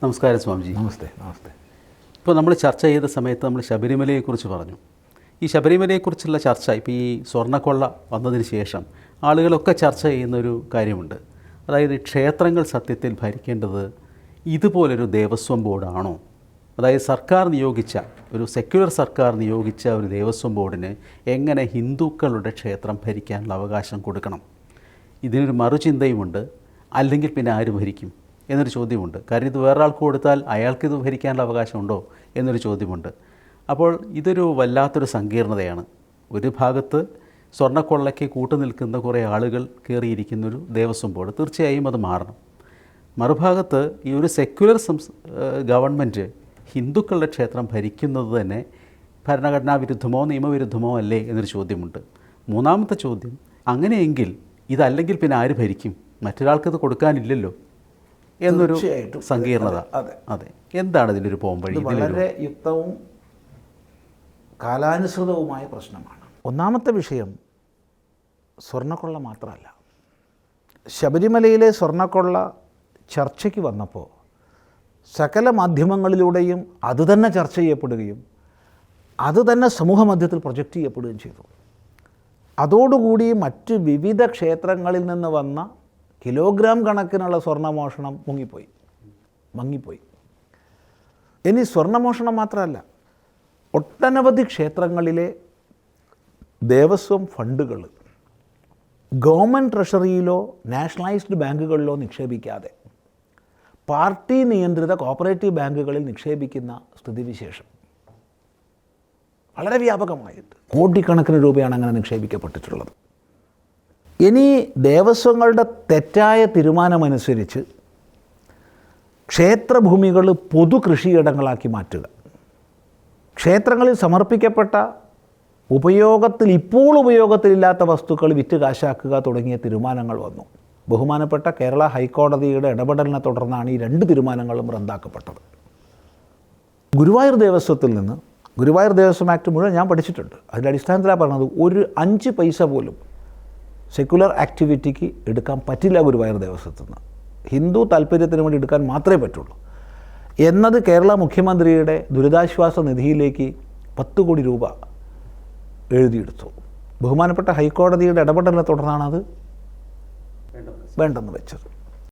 നമസ്കാരം സ്വാമിജി. നമസ്തേ. നമസ്തേ. ഇപ്പോൾ നമ്മൾ ചർച്ച ചെയ്ത സമയത്ത് നമ്മൾ ശബരിമലയെക്കുറിച്ച് പറഞ്ഞു. ഈ ശബരിമലയെക്കുറിച്ചുള്ള ചർച്ച ഇപ്പോൾ ഈ സ്വർണ്ണക്കൊള്ള വന്നതിന് ശേഷം ആളുകളൊക്കെ ചർച്ച ചെയ്യുന്നൊരു കാര്യമുണ്ട്. അതായത് ക്ഷേത്രങ്ങൾ സത്യത്തിൽ ഭരിക്കേണ്ടത് ഇതുപോലൊരു ദേവസ്വം ബോർഡാണോ? അതായത് സർക്കാർ നിയോഗിച്ച ഒരു സെക്യുലർ സർക്കാർ നിയോഗിച്ച ഒരു ദേവസ്വം ബോർഡിന് എങ്ങനെ ഹിന്ദുക്കളുടെ ക്ഷേത്രം ഭരിക്കാനുള്ള അവകാശം കൊടുക്കണം? ഇതിനൊരു മറുചിന്തയുമുണ്ട്. അല്ലെങ്കിൽ പിന്നെ ആര് ഭരിക്കും എന്നൊരു ചോദ്യമുണ്ട്. കാരണം ഇത് വേറൊരാൾക്ക് കൊടുത്താൽ അയാൾക്കിത് ഭരിക്കാനുള്ള അവകാശമുണ്ടോ എന്നൊരു ചോദ്യമുണ്ട്. അപ്പോൾ ഇതൊരു വല്ലാത്തൊരു സങ്കീർണതയാണ്. ഒരു ഭാഗത്ത് സ്വർണ്ണക്കൊള്ളയ്ക്ക് കൂട്ടുനിൽക്കുന്ന കുറേ ആളുകൾ കയറിയിരിക്കുന്നൊരു ദേവസ്വം ബോർഡ്, തീർച്ചയായും അത് മാറണം. മറുഭാഗത്ത് ഈ ഒരു സെക്യുലർ ഗവൺമെൻറ് ഹിന്ദുക്കളുടെ ക്ഷേത്രം ഭരിക്കുന്നത് തന്നെ ഭരണഘടനാ വിരുദ്ധമോ നിയമവിരുദ്ധമോ അല്ലേ എന്നൊരു ചോദ്യമുണ്ട്. മൂന്നാമത്തെ ചോദ്യം, അങ്ങനെയെങ്കിൽ ഇതല്ലെങ്കിൽ പിന്നെ ആര് ഭരിക്കും? മറ്റൊരാൾക്കിത് കൊടുക്കാനില്ലല്ലോ എന്നൊരു സങ്കീർണത. അതെ, എന്താണ് ഇതിലൊരു പോംവഴി? വളരെ യുക്തവും കാലാനുസൃതവുമായ പ്രശ്നമാണ്. ഒന്നാമത്തെ വിഷയം സ്വർണ്ണക്കൊള്ള മാത്രമല്ല. ശബരിമലയിലെ സ്വർണ്ണക്കൊള്ള ചർച്ചയ്ക്ക് വന്നപ്പോൾ സകല മാധ്യമങ്ങളിലൂടെയും അതുതന്നെ ചർച്ച ചെയ്യപ്പെടുകയും അതുതന്നെ സമൂഹ മധ്യത്തിൽ പ്രൊജക്റ്റ് ചെയ്യപ്പെടുകയും ചെയ്തു. അതോടുകൂടി മറ്റ് വിവിധ ക്ഷേത്രങ്ങളിൽ നിന്ന് വന്ന കിലോഗ്രാം കണക്കിനുള്ള സ്വർണ്ണമോഷണം മങ്ങിപ്പോയി. ഇനി സ്വർണ്ണമോഷണം മാത്രമല്ല, ഒട്ടനവധി ക്ഷേത്രങ്ങളിലെ ദേവസ്വം ഫണ്ടുകൾ ഗവൺമെൻറ് ട്രഷറിയിലോ നാഷണലൈസ്ഡ് ബാങ്കുകളിലോ നിക്ഷേപിക്കാതെ പാർട്ടി നിയന്ത്രിത കോപ്പറേറ്റീവ് ബാങ്കുകളിൽ നിക്ഷേപിക്കുന്ന സ്ഥിതിവിശേഷം വളരെ വ്യാപകമായിട്ട് കോടിക്കണക്കിന് രൂപയാണ് അങ്ങനെ നിക്ഷേപിക്കപ്പെട്ടിട്ടുള്ളത്. ഇനി ദേവസ്വങ്ങളുടെ തെറ്റായ തീരുമാനമനുസരിച്ച് ക്ഷേത്രഭൂമികൾ പൊതു കൃഷിയിടങ്ങളാക്കി മാറ്റുക, ക്ഷേത്രങ്ങളിൽ സമർപ്പിക്കപ്പെട്ട ഇപ്പോൾ ഉപയോഗത്തിലില്ലാത്ത വസ്തുക്കൾ വിറ്റ് കാശാക്കുക തുടങ്ങിയ തീരുമാനങ്ങൾ വന്നു. ബഹുമാനപ്പെട്ട കേരള ഹൈക്കോടതിയുടെ ഇടപെടലിനെ തുടർന്നാണ് ഈ രണ്ട് തീരുമാനങ്ങളും റദ്ദാക്കപ്പെട്ടത്. ഗുരുവായൂർ ദേവസ്വം ആക്ട് മുഴുവൻ ഞാൻ പഠിച്ചിട്ടുണ്ട്. അതിൻ്റെ അടിസ്ഥാനത്തിലാണ് പറഞ്ഞത്, ഒരു 5 പൈസ പോലും സെക്യുലർ ആക്ടിവിറ്റിക്ക് എടുക്കാൻ പറ്റില്ല ഗുരുവായൂർ ദേവസ്വത്തിൽ നിന്ന്. ഹിന്ദു താല്പര്യത്തിന് വേണ്ടി എടുക്കാൻ മാത്രമേ പറ്റുള്ളൂ എന്നത് കേരള മുഖ്യമന്ത്രിയുടെ ദുരിതാശ്വാസ നിധിയിലേക്ക് 10 കോടി രൂപ എഴുതിയെടുത്തു. ബഹുമാനപ്പെട്ട ഹൈക്കോടതിയുടെ ഇടപെടലിനെ തുടർന്നാണ് അത് വേണ്ടെന്ന് വെച്ചത്.